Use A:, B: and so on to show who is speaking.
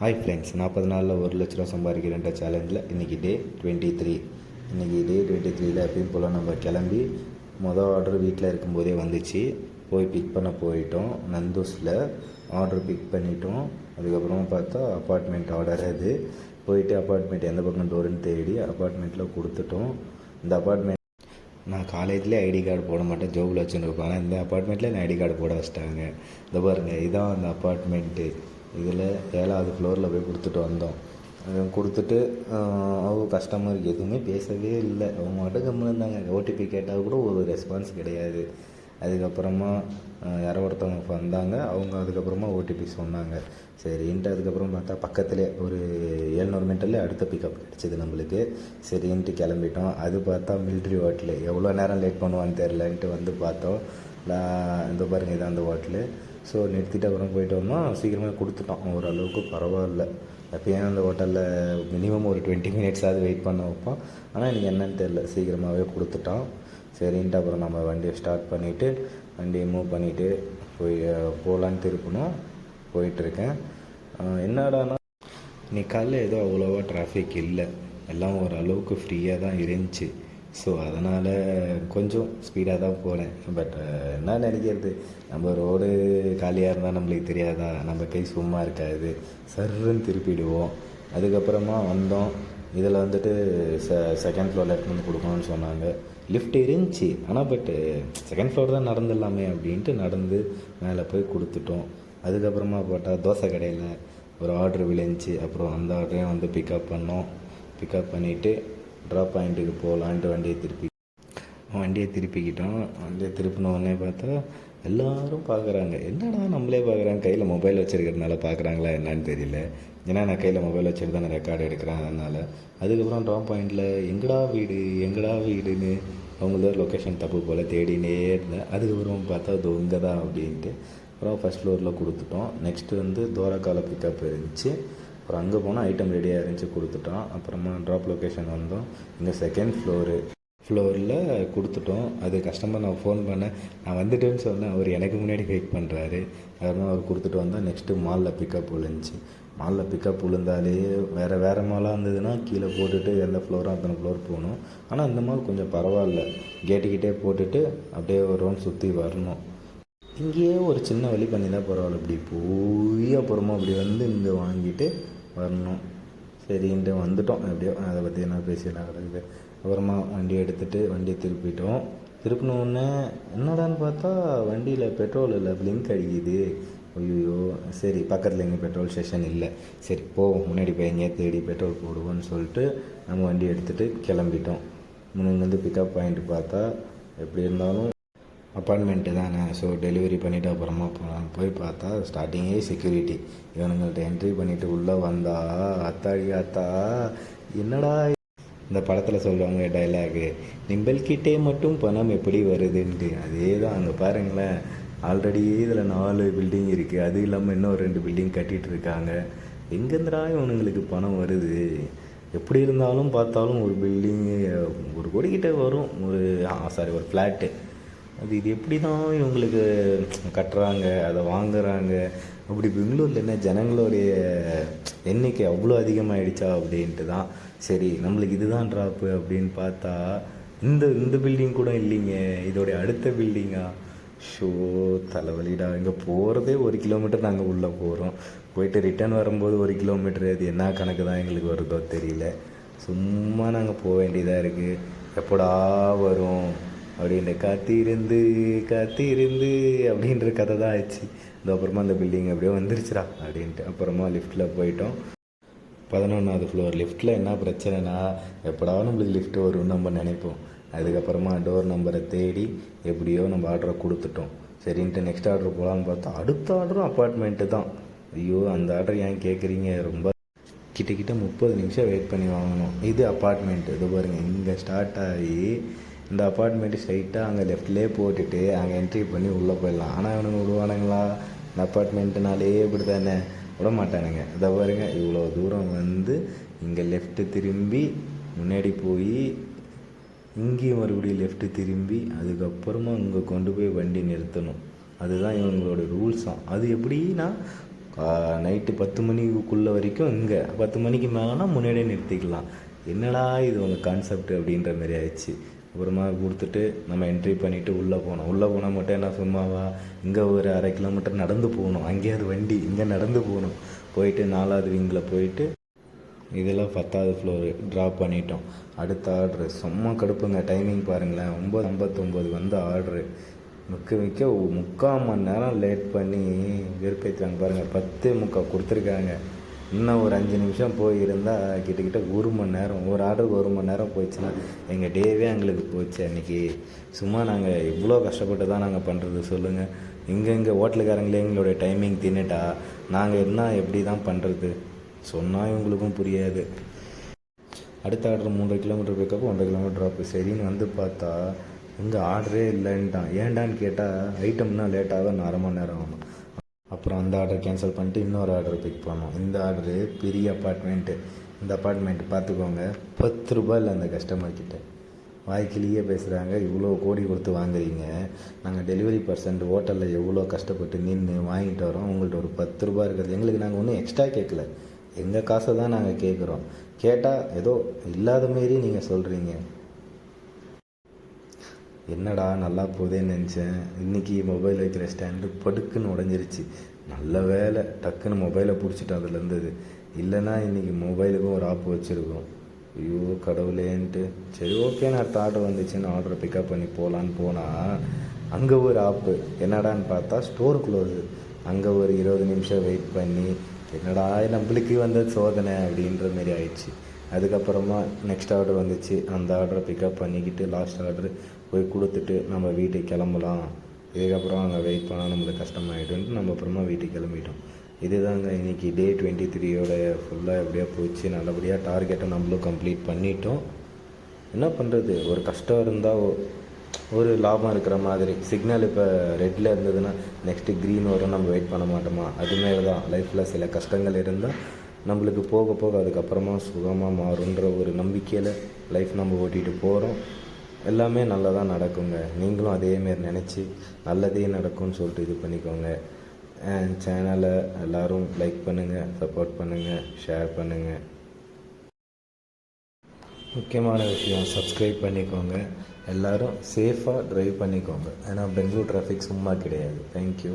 A: Hi friends, 40 நாளில் 1,00,000 சம்பாதிக்கிறேன்ற சேலஞ்சில் இன்றைக்கி டே 23. இன்றைக்கி டே 23ல் எப்பயும் போல் நம்ம கிளம்பி ஆர்டர் வீட்டில் இருக்கும்போதே வந்துச்சு. போய் பிக் பண்ண போயிட்டோம். நந்தூஸில் ஆர்டர் பிக் பண்ணிட்டோம். அதுக்கப்புறமா பார்த்தா அப்பார்ட்மெண்ட் ஆர்டர். அது போயிட்டு அப்பார்ட்மெண்ட் எந்த பக்கம் டோருன்னு தேடி அப்பார்ட்மெண்ட்டில் கொடுத்துட்டோம். இந்த அப்பார்ட்மெண்ட் நான் காலேஜ்லேயே ஐடி கார்டு போட மாட்டேன், ஜோபில் வச்சுருப்பேன். ஆனால் இந்த அப்பார்ட்மெண்ட்டில் நான் ஐடி கார்டு போட வச்சிட்டாங்க. இந்த பாருங்கள், இதுதான் அந்த அப்பார்ட்மெண்ட்டு. இதில் 7வது ஃப்ளோரில் போய் கொடுத்துட்டு வந்தோம். கொடுத்துட்டு அவங்க கஸ்டமருக்கு எதுவுமே பேசவே இல்லை. அவங்க மட்டும் கம்முன்னு இருந்தாங்க. ஓடிபி கேட்டால் கூட ஒரு ரெஸ்பான்ஸ் கிடையாது. அதுக்கப்புறமா யாரோ ஒருத்தவங்க வந்தாங்க. அவங்க அதுக்கப்புறமா ஓடிபி சொன்னாங்க. சரின்ட்டு அதுக்கப்புறம் பார்த்தா பக்கத்துலேயே ஒரு 700 மீட்டர்லேயே அடுத்த பிக்கப் கிடச்சிது நம்மளுக்கு. சரின்ட்டு கிளம்பிட்டோம். அது பார்த்தா மிலிட்ரி ஹோட்டலு. எவ்வளோ நேரம் லேட் பண்ணுவான்னு தெரிலன்ட்டு வந்து பார்த்தோம். இந்த பாருங்கள், இதான் அந்த ஹோட்டலு. ஸோ நிறுத்திட்டு அப்புறம் போயிட்டு வந்தோம். சீக்கிரமாக கொடுத்துட்டோம். ஓரளவுக்கு பரவாயில்ல. எப்போயும் அந்த ஹோட்டலில் மினிமம் ஒரு 20 மினிட்ஸாவது வெயிட் பண்ண வைப்போம். ஆனால் எனக்கு என்னன்னு தெரில, சீக்கிரமாகவே கொடுத்துட்டோம். சரின்ட்டு அப்புறம் நம்ம வண்டியை ஸ்டார்ட் பண்ணிவிட்டு வண்டியை மூவ் பண்ணிவிட்டு போகலான்னு திருப்பணும். போயிட்டுருக்கேன். என்னடானா இன்னைக்கு காலையில் ஏதோ அவ்வளோவா டிராஃபிக் இல்லை. எல்லாம் ஓரளவுக்கு ஃப்ரீயாக தான் இருந்துச்சு. ஸோ அதனால் கொஞ்சம் ஸ்பீடாக தான் போனேன். பட் என்ன நினைக்கிறது, நம்ம ரோடு காலியாக இருந்தால் நம்மளுக்கு தெரியாதா, நம்ம கை சும்மா இருக்காது, சர்ன்னு திருப்பிடுவோம். அதுக்கப்புறமா வந்தோம். இதில் வந்துட்டு செகண்ட் ஃப்ளோரில் எடுத்து வந்து கொடுக்கணும்னு சொன்னாங்க. லிஃப்ட் இருந்துச்சு, ஆனால் பட்டு செகண்ட் ஃப்ளோர் தான் நடந்துடலாமே அப்படின்ட்டு நடந்து மேலே போய் கொடுத்துட்டோம். அதுக்கப்புறமா போட்டால் தோசை கடையில் ஒரு ஆர்டர் விளைஞ்சி, அப்புறம் அந்த ஆர்டரையும் வந்து பிக்கப் பண்ணோம். பிக்கப் பண்ணிவிட்டு ட்ராப் பாயிண்ட்டுக்கு போகலான்ட்டு வண்டியை திருப்பிக்கிட்டோம். வண்டியை திருப்பினோடனே பார்த்தா எல்லோரும் பார்க்குறாங்க. என்னடா நம்மளே பார்க்குறாங்க. கையில் மொபைல் வச்சுருக்கிறதுனால பார்க்குறாங்களா என்னன்னு தெரியல. ஏன்னா நான் கையில் மொபைல் வச்சுட்டு தான் நான் ரெக்கார்டு எடுக்கிறேன். அதனால் அதுக்கப்புறம் ட்ராப் பாயிண்டில் எங்கடா வீடுன்னு அவங்களோட லொக்கேஷன் தப்பு போல் தேடினே இருந்தேன். அதுக்கப்புறம் பார்த்தா அது இங்கே தான் அப்படின்ட்டு அப்புறம் ஃபஸ்ட் ஃப்ளோரில் கொடுத்துட்டோம். நெக்ஸ்ட்டு வந்து தோரக்கால பிக்கப் இருந்துச்சு. அப்புறம் அங்கே போனால் ஐட்டம் ரெடியாக இருந்துச்சு, கொடுத்துட்டோம். அப்புறமா ட்ராப் லொக்கேஷன் வந்தோம். இங்கே செகண்ட் ஃப்ளோரில் கொடுத்துட்டோம். அது கஸ்டமர் நான் ஃபோன் பண்ணேன், நான் வந்துட்டேன்னு சொன்னேன். அவர் எனக்கு முன்னாடி வெயிட் பண்ணுறாரு. அதுமாதிரி அவர் கொடுத்துட்டு வந்தால் நெக்ஸ்ட்டு மாலில் பிக்கப் விழுந்துச்சு. மாலில் பிக்கப் விழுந்தாலே வேறு மாலாக இருந்ததுன்னா கீழே போட்டுட்டு எந்த ஃப்ளோரோ அத்தனை ஃப்ளோர் போகணும். ஆனால் இந்த மால் கொஞ்சம் பரவாயில்ல. கேட்டுக்கிட்டே போட்டுட்டு அப்படியே ஒரு ரவுண்ட் சுற்றி வரணும். இங்கேயே ஒரு சின்ன வழி பண்ணி தான் பரவாயில்ல. இப்படி போய் அப்புறமா அப்படி வந்து இங்கே வாங்கிட்டு வரணும். சரின்ட்டு வந்துட்டோம். எப்படியோ அதை பற்றி என்ன பேசிடலாம் கிடக்குது. அப்புறமா வண்டியை எடுத்துகிட்டு வண்டியை திருப்பினோடனே என்னடான்னு பார்த்தா வண்டியில் பெட்ரோல் இல்லை, பிளிங்க் அடிக்குது. ஐயோ, சரி பக்கத்தில் எங்கே பெட்ரோல் ஸ்டேஷன் இல்லை, சரி போவோம் முன்னாடி போய் எங்கேயா தேடி பெட்ரோல் போடுவோன்னு சொல்லிட்டு நம்ம வண்டி எடுத்துகிட்டு கிளம்பிட்டோம். முன்னாடி பிக்கப் பாயிண்ட் பார்த்தா எப்படி இருந்தாலும் அப்பார்ட்மெண்ட்டு தானே. ஸோ டெலிவரி பண்ணிவிட்டு அப்புறமா போய் பார்த்தா ஸ்டார்டிங்கே செக்யூரிட்டி. இவனுங்கள்ட்ட என்ட்ரி பண்ணிவிட்டு உள்ளே வந்தா அத்தா என்னடா இந்த படத்தில் சொல்லுவாங்க டைலாகு, நிம்பல்கிட்டே மட்டும் பணம் எப்படி வருதுன்ட்டு. அதே தான் அங்கே பாருங்களேன். ஆல்ரெடி இதில் 4 பில்டிங் இருக்குது. அது இல்லாமல் இன்னும் 2 பில்டிங் கட்டிகிட்டு இருக்காங்க. எங்கேருந்துடா இவனுங்களுக்கு பணம் வருது? எப்படி இருந்தாலும் பார்த்தாலும் ஒரு பில்டிங்கு 1 கோடிக்கிட்ட வரும். ஒரு ஃப்ளாட்டு. இது எப்படி தான் இவங்களுக்கு கட்டுறாங்க, அதை வாங்குகிறாங்க? அப்படி பெங்களூரில் என்ன ஜனங்களுடைய எண்ணிக்கை அவ்வளோ அதிகமாகிடுச்சா அப்படின்ட்டு தான். சரி நம்மளுக்கு இதுதான் ட்ராப்பு அப்படின்னு பார்த்தா இந்த பில்டிங் கூட இல்லைங்க, இதோடைய அடுத்த பில்டிங்கா. ஷோ தலைவலிடா. இங்கே போகிறதே 1 கிலோமீட்டர் நாங்கள் உள்ளே போகிறோம். போயிட்டு ரிட்டர்ன் வரும்போது 1 கிலோமீட்டர். அது என்ன கணக்கு தான் எங்களுக்கு வருதோ தெரியல. சும்மா நாங்கள் போக வேண்டியதாக இருக்குது. எப்படா வரும் அப்படின்ட்டு காத்திருந்து அப்படின்ற கதை தான் ஆயிடுச்சு. அப்புறமா அந்த பில்டிங் அப்படியே வந்துருச்சுடா அப்படின்ட்டு அப்புறமா லிஃப்ட்டில் போயிட்டோம். 11வது ஃப்ளோர். லிஃப்ட்டில் என்ன பிரச்சனைனா, எப்படா நம்மளுக்கு லிஃப்ட் வரும்னு நம்ம நினைப்போம். அதுக்கப்புறமா டோர் நம்பரை தேடி எப்படியோ நம்ம ஆர்டரை கொடுத்துட்டோம். சரின்ட்டு நெக்ஸ்ட் ஆர்டர் போகலான்னு பார்த்தா அடுத்த ஆர்டரும் அப்பார்ட்மெண்ட்டு தான். ஐயோ, அந்த ஆர்டர் ஏன் கேட்குறீங்க? ரொம்ப கிட்ட 30 நிமிஷம் வெயிட் பண்ணி வாங்கணும். இது அப்பார்ட்மெண்ட்டு. இது பாருங்கள், இங்கே ஸ்டார்ட் ஆகி இந்த அப்பார்ட்மெண்ட்டு ஸ்ட்ரைட்டாக அங்கே லெஃப்ட்லேயே போட்டுட்டு அங்கே என்ட்ரி பண்ணி உள்ளே போயிடலாம். ஆனால் இவனுங்க விடுவானுங்களா? இந்த அப்பார்ட்மெண்ட்டுனாலே இப்படி தானே, விட மாட்டானுங்க. இதை பாருங்க, இவ்வளோ தூரம் வந்து இங்கே லெஃப்ட்டு திரும்பி முன்னாடி போய் இங்கேயும் மறுபடியும் லெஃப்ட்டு திரும்பி அதுக்கப்புறமா இங்கே கொண்டு போய் வண்டி நிறுத்தணும். அதுதான் இவங்களோட ரூல்ஸாம். அது எப்படின்னா நைட்டு 10 மணிக்குள்ளே வரைக்கும் இங்கே 10 மணிக்கு மேலேனா முன்னாடியே நிறுத்திக்கலாம். என்னடா இது உங்கள் கான்செப்ட் அப்படின்ற மாதிரி ஆயிடுச்சு. அப்புறமா கொடுத்துட்டு நம்ம என்ட்ரி பண்ணிவிட்டு உள்ளே போனோம். உள்ளே போனால் மட்டும் என்ன சும்மாவா, இங்கே ஒரு 1/2 கிலோமீட்டர் நடந்து போகணும், அங்கேயாவது வண்டி, இங்கே நடந்து போகணும். போயிட்டு 4வது விங்கில் போயிட்டு இதெல்லாம் 10வது ஃப்ளோரு ட்ராப் பண்ணிட்டோம். அடுத்த ஆர்ட்ரு செம்ம கடுப்புங்க. டைமிங் பாருங்களேன், 9:59 வந்து ஆர்ட்ரு. மிக்க 3/4 மணி நேரம் லேட் பண்ணி வெறுப்பேற்றுறாங்க பாருங்கள். 10:45 கொடுத்துருக்காங்க. இன்னும் ஒரு 5 நிமிஷம் போயிருந்தால் கிட்டத்தட்ட 1 மணி நேரம், ஒரு ஆர்டருக்கு 1 மணி நேரம் போயிடுச்சுன்னா எங்கள் டேவே எங்களுக்கு போச்சு அன்றைக்கி. சும்மா நாங்கள் இவ்வளோ கஷ்டப்பட்டு தான் நாங்கள் பண்ணுறது சொல்லுங்கள். இங்கே ஹோட்டலுக்காரங்களே எங்களுடைய டைமிங் தின்னுட்டா நாங்கள் என்ன எப்படி தான் பண்ணுறது? சொன்னால் இவங்களுக்கும் புரியாது. அடுத்த order 3 kilometre pickup, 1 kilometre drop. சரின்னு வந்து பார்த்தா இங்கே ஆர்டரே இல்லைன்ட்டான். ஏன்டான்னு கேட்டால் ஐட்டம்னா லேட்டாக 1/2 மணி நேரம் ஆகும். அப்புறம் அந்த ஆர்டர் கேன்சல் பண்ணிட்டு இன்னொரு ஆர்டர் பிக் பண்ணோம். இந்த ஆர்டரு பெரிய அப்பார்ட்மெண்ட்டு. இந்த அப்பார்ட்மெண்ட்டு பார்த்துக்கோங்க, 10 ரூபாய் இல்லை அந்த கஸ்டமர்கிட்ட. வாய்க்கிலேயே பேசுகிறாங்க, இவ்வளோ கோடி கொடுத்து வாங்குறீங்க, நாங்கள் டெலிவரி பர்சன்ட் ஹோட்டலில் எவ்வளோ கஷ்டப்பட்டு நின்று வாங்கிட்டு வரோம், உங்கள்கிட்ட ஒரு 10 ரூபா இருக்கிறது எங்களுக்கு, நாங்கள் ஒன்றும் எக்ஸ்ட்ரா கேட்கல, எங்கள் காசை தான் நாங்கள் கேட்குறோம். கேட்டால் ஏதோ இல்லாத மாரி நீங்கள் சொல்கிறீங்க. என்னடா நல்லா போதேன்னு நினச்சேன். இன்றைக்கி மொபைல் வைக்கிற ஸ்டாண்டு படுக்குன்னு உடஞ்சிருச்சு. நல்ல வேலை டக்குன்னு மொபைலை பிடிச்சிட்டு அதில் இருந்தது. இல்லைன்னா இன்றைக்கி மொபைலுக்கும் ஒரு ஆப் வச்சுருக்கோம். ஐயோ கடவுளேன்ட்டு சரி ஓகே நான் அடுத்த ஆர்டர் வந்துச்சுன்னு ஆர்டரை பிக்கப் பண்ணி போகலான்னு போனால் அங்கே ஒரு ஆப்பு. என்னடான்னு பார்த்தா ஸ்டோர் க்ளோஸு. அங்கே ஒரு 20 நிமிஷம் வெயிட் பண்ணி என்னடா நம்மளுக்கு வந்த சோதனை அப்படின்ற மாரி ஆயிடுச்சு. அதுக்கப்புறமா நெக்ஸ்ட் ஆர்டர் வந்துச்சு. அந்த ஆர்டரை பிக்கப் பண்ணிக்கிட்டு லாஸ்ட் ஆர்டர் போய் கொடுத்துட்டு நம்ம வீட்டுக்கு கிளம்பலாம். இதுக்கப்புறம் அங்கே வெயிட் பண்ணால் நம்மளுக்கு கஷ்டமாயிடும்ட்டு நம்ம அப்புறமா வீட்டுக்கு கிளம்பிட்டோம். இதுதாங்க இன்றைக்கி டே 23யோட ஃபுல்லாக எப்படியா போச்சு. நல்லபடியாக டார்கெட்டை நம்மளும் கம்ப்ளீட் பண்ணிட்டோம். என்ன பண்ணுறது, ஒரு கஷ்டம் இருந்தால் ஒரு லாபம் இருக்கிற மாதிரி. சிக்னல் இப்போ ரெட்டில் இருந்ததுன்னா நெக்ஸ்ட்டு க்ரீன் வரும், நம்ம வெயிட் பண்ண மாட்டோமா? அதுமாரி தான் லைஃப்பில் சில கஷ்டங்கள் இருந்தால் நம்மளுக்கு போக போக அதுக்கப்புறமா சுகமாக மாறுன்ற ஒரு நம்பிக்கையில் லைஃப் நம்ம ஓட்டிகிட்டு போகிறோம். எல்லாமே நல்லதாக நடக்குங்க. நீங்களும் அதேமாரி நினச்சி நல்லதே நடக்கும்னு சொல்லிட்டு இது பண்ணிக்கோங்க. சேனலை எல்லோரும் லைக் பண்ணுங்கள், சப்போர்ட் பண்ணுங்கள், ஷேர் பண்ணுங்கள். முக்கியமான விஷயம் சப்ஸ்கிரைப் பண்ணிக்கோங்க. எல்லோரும் சேஃபாக ட்ரைவ் பண்ணிக்கோங்க. ஏன்னா பெங்களூர் டிராஃபிக் சும்மா கிடையாது. தேங்க்யூ.